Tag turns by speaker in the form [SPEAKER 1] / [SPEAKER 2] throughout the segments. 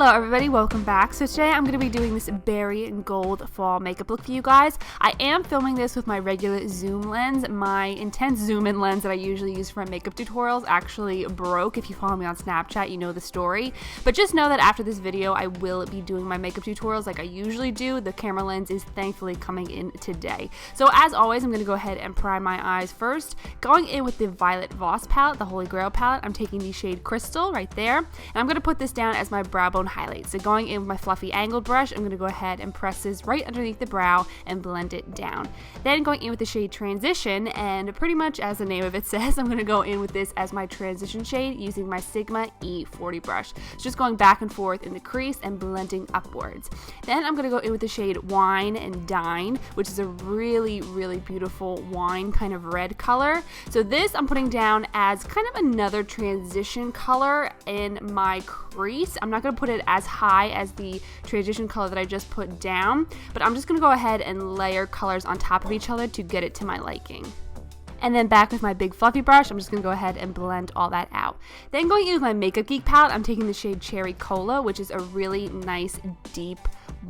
[SPEAKER 1] Hello everybody, welcome back. So today I'm going to be doing this berry and gold fall makeup look for you guys. I am filming this with my regular zoom lens. My intense zoom in lens that I usually use for my makeup tutorials actually broke. If you follow me on Snapchat, you know the story. But just know that after this video, I will be doing my makeup tutorials like I usually do. The camera lens is thankfully coming in today. So as always, I'm going to go ahead and prime my eyes first. Going in with the Violet Voss palette, the Holy Grail palette, I'm taking the shade Crystal right there. And I'm going to put this down as my brow bone highlight. So going in with my fluffy angled brush, I'm going to go ahead and press this right underneath the brow and blend it down. Then going in with the shade Transition, and pretty much as the name of it says, I'm going to go in with this as my transition shade using my Sigma E40 brush. So just going back and forth in the crease and blending upwards. Then I'm going to go in with the shade Wine and Dine, which is a really beautiful wine kind of red color. So this I'm putting down as kind of another transition color in my crease. I'm not going to put it as high as the transition color that I just put down, but I'm just going to go ahead and layer colors on top of each other to get it to my liking. And then back with my big fluffy brush, I'm just going to go ahead and blend all that out. Then going in with my Makeup Geek palette, I'm taking the shade Cherry Cola, which is a really nice, deep,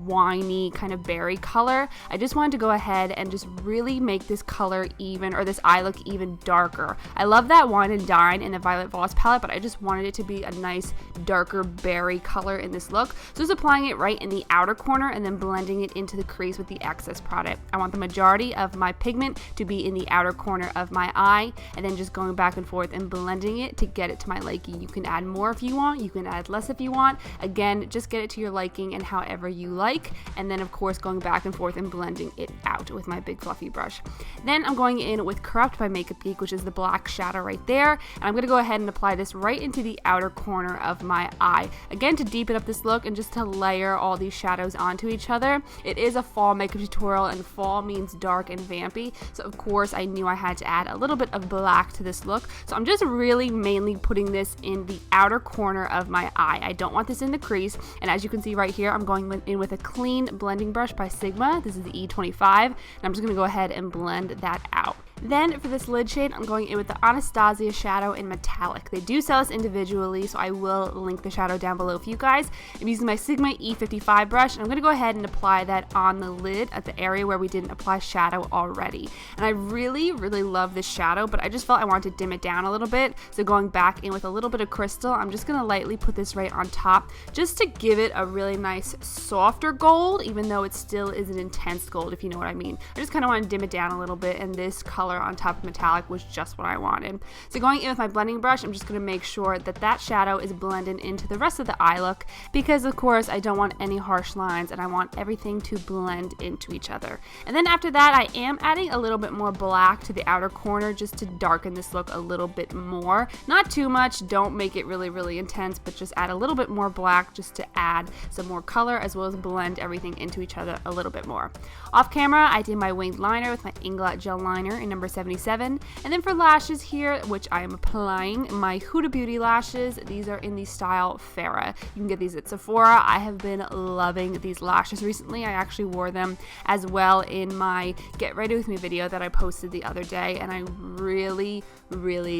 [SPEAKER 1] winey kind of berry color. I just wanted to go ahead and just really make this color even, or this eye look even darker. I love that Wine and Dine in the Violet Voss palette, but I just wanted it to be a nice darker berry color in this look. So just applying it right in the outer corner and then blending it into the crease with the excess product. I want the majority of my pigment to be in the outer corner of my eye, and then just going back and forth and blending it to get it to my liking. You can add more if you want, you can add less if you want. Again, just get it to your liking and however you like, and then of course going back and forth and blending it out with my big fluffy brush. Then I'm going in with Corrupt by Makeup Geek, which is the black shadow right there, and I'm going to go ahead and apply this right into the outer corner of my eye, again to deepen up this look and just to layer all these shadows onto each other. It is a fall makeup tutorial, and fall means dark and vampy, so of course I knew I had to add a little bit of black to this look. So I'm just really mainly putting this in the outer corner of my eye. I don't want this in the crease, and as you can see right here, I'm going in with a clean blending brush by Sigma. This is the E25, and I'm just going to go ahead and blend that out. Then for this lid shade, I'm going in with the Anastasia shadow in Metallic. They do sell this individually, so I will link the shadow down below for you guys. I'm using my Sigma E55 brush, and I'm going to go ahead and apply that on the lid at the area where we didn't apply shadow already. And I really love this shadow, but I just felt I wanted to dim it down a little bit. So going back in with a little bit of Crystal, I'm just going to lightly put this right on top just to give it a really nice softer gold, even though it still is an intense gold, if you know what I mean. I just kind of want to dim it down a little bit, and this color on top of Metallic was just what I wanted. So going in with my blending brush, I'm just going to make sure that that shadow is blended into the rest of the eye look, because of course I don't want any harsh lines and I want everything to blend into each other. And then after that, I am adding a little bit more black to the outer corner just to darken this look a little bit more. Not too much, don't make it really intense, but just add a little bit more black just to add some more color as well as blend everything into each other a little bit more. Off camera, I did my winged liner with my Inglot gel liner in number 77, and then for lashes here, which I am applying my Huda Beauty lashes. These are in the style Farrah. You can get these at Sephora. I have been loving these lashes recently. I actually wore them as well in my Get Ready With Me video that I posted the other day, and I really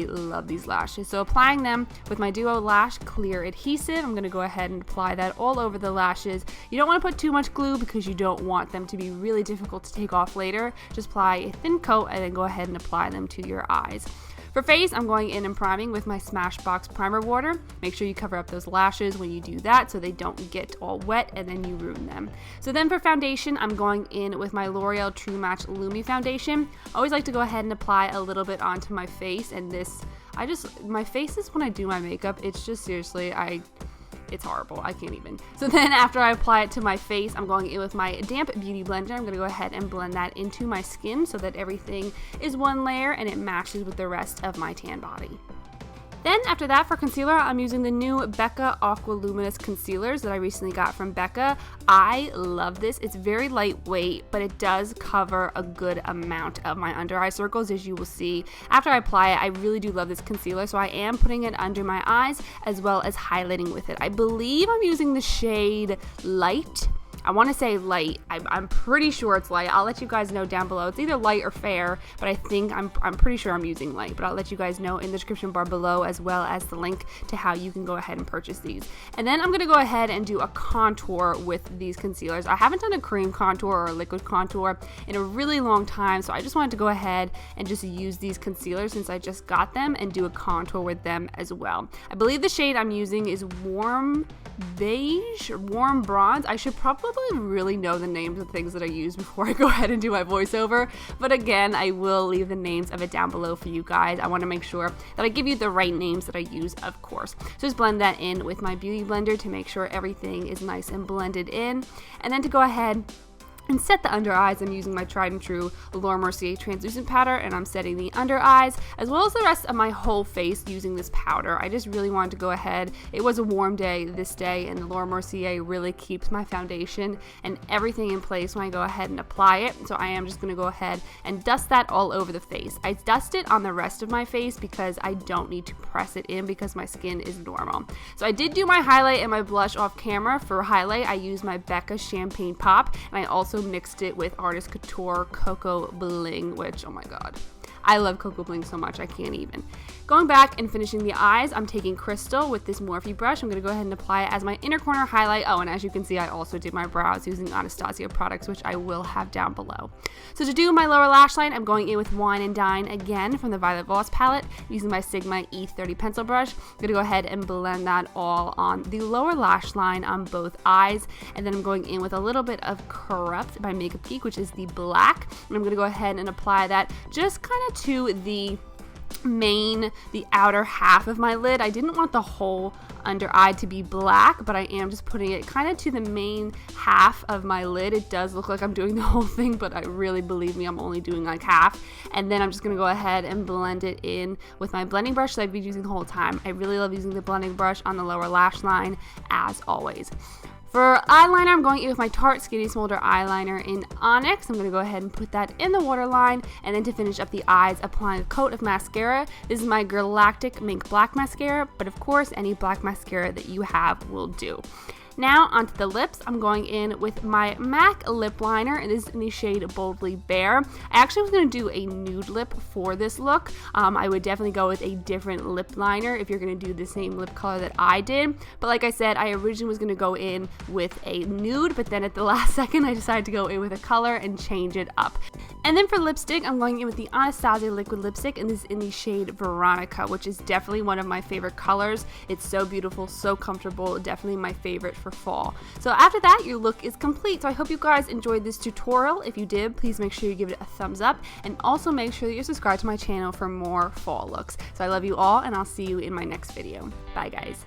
[SPEAKER 1] love these lashes. So applying them with my Duo Lash Clear Adhesive, I'm going to go ahead and apply that all over the lashes. You don't want to put too much glue because you don't want them to be really difficult to take off later. Just apply a thin coat and then go ahead and apply them to your eyes. For face, I'm going in and priming with my Smashbox Primer Water. Make sure you cover up those lashes when you do that so they don't get all wet and then you ruin them. So then for foundation, I'm going in with my L'Oreal True Match Lumi Foundation. I always like to go ahead and apply a little bit onto my face, and this, my face is when I do my makeup, it's just seriously, it's horrible. I can't even. So then after I apply it to my face, I'm going in with my damp beauty blender. I'm going to go ahead and blend that into my skin so that everything is one layer and it matches with the rest of my tan body. Then after that, for concealer, I'm using the new Becca Aqua Luminous Concealers that I recently got from Becca. I love this. It's very lightweight, but it does cover a good amount of my under eye circles, as you will see. After I apply it, I really do love this concealer, so I am putting it under my eyes as well as highlighting with it. I believe I'm using the shade Light. I want to say light. I'm pretty sure it's light. I'll let you guys know down below. It's either light or fair, but I think I'm pretty sure I'm using light, but I'll let you guys know in the description bar below, as well as the link to how you can go ahead and purchase these. And then I'm going to go ahead and do a contour with these concealers. I haven't done a cream contour or a liquid contour in a really long time, so I just wanted to go ahead and just use these concealers since I just got them and do a contour with them as well. I believe the shade I'm using is warm beige or warm bronze. I should probably really know the names of things that I use before I go ahead and do my voiceover, but again, I will leave the names of it down below for you guys. I want to make sure that I give you the right names that I use, of course. So just blend that in with my beauty blender to make sure everything is nice and blended in, and then to go ahead and set the under eyes, I'm using my tried and true Laura Mercier translucent powder, and I'm setting the under eyes as well as the rest of my whole face using this powder. I just really wanted to go ahead. It was a warm day this day, and the Laura Mercier really keeps my foundation and everything in place when I go ahead and apply it. So I am just going to go ahead and dust that all over the face. I dust it on the rest of my face because I don't need to press it in because my skin is normal. So I did do my highlight and my blush off camera. For highlight, I used my Becca Champagne Pop, and I also mixed it with Artist Couture Cocoa Bling, which, oh my god, I love Cocoa Bling so much, I can't even. Going back and finishing the eyes, I'm taking Crystal with this Morphe brush. I'm going to go ahead and apply it as my inner corner highlight. Oh, and as you can see, I also did my brows using Anastasia products, which I will have down below. So to do my lower lash line, I'm going in with Wine and Dine again from the Violet Voss palette, using my Sigma E30 pencil brush. I'm going to go ahead and blend that all on the lower lash line on both eyes, and then I'm going in with a little bit of Corrupt by Makeup Geek, which is the black, and I'm going to go ahead and apply that just kind of to the outer half of my lid. I didn't want the whole under eye to be black, but I am just putting it kind of to the main half of my lid. It does look like I'm doing the whole thing, but I really, believe me, I'm only doing like half. And then I'm just going to go ahead and blend it in with my blending brush that I've been using the whole time. I really love using the blending brush on the lower lash line as always. For eyeliner, I'm going in with my Tarte Skinny Smolder eyeliner in Onyx. I'm going to go ahead and put that in the waterline, and then to finish up the eyes, applying a coat of mascara. This is my Galactic Mink Black Mascara, but of course, any black mascara that you have will do. Now onto the lips, I'm going in with my MAC lip liner. It is in the shade Boldly Bare. I actually was going to do a nude lip for this look. I would definitely go with a different lip liner if you're going to do the same lip color that I did. But like I said, I originally was going to go in with a nude, but then at the last second I decided to go in with a color and change it up. And then for lipstick, I'm going in with the Anastasia liquid lipstick, and this is in the shade Veronica, which is definitely one of my favorite colors. It's so beautiful, so comfortable, definitely my favorite for fall. So after that, your look is complete. So I hope you guys enjoyed this tutorial. If you did, please make sure you give it a thumbs up, and also make sure that you're subscribed to my channel for more fall looks. So I love you all, and I'll see you in my next video. Bye guys.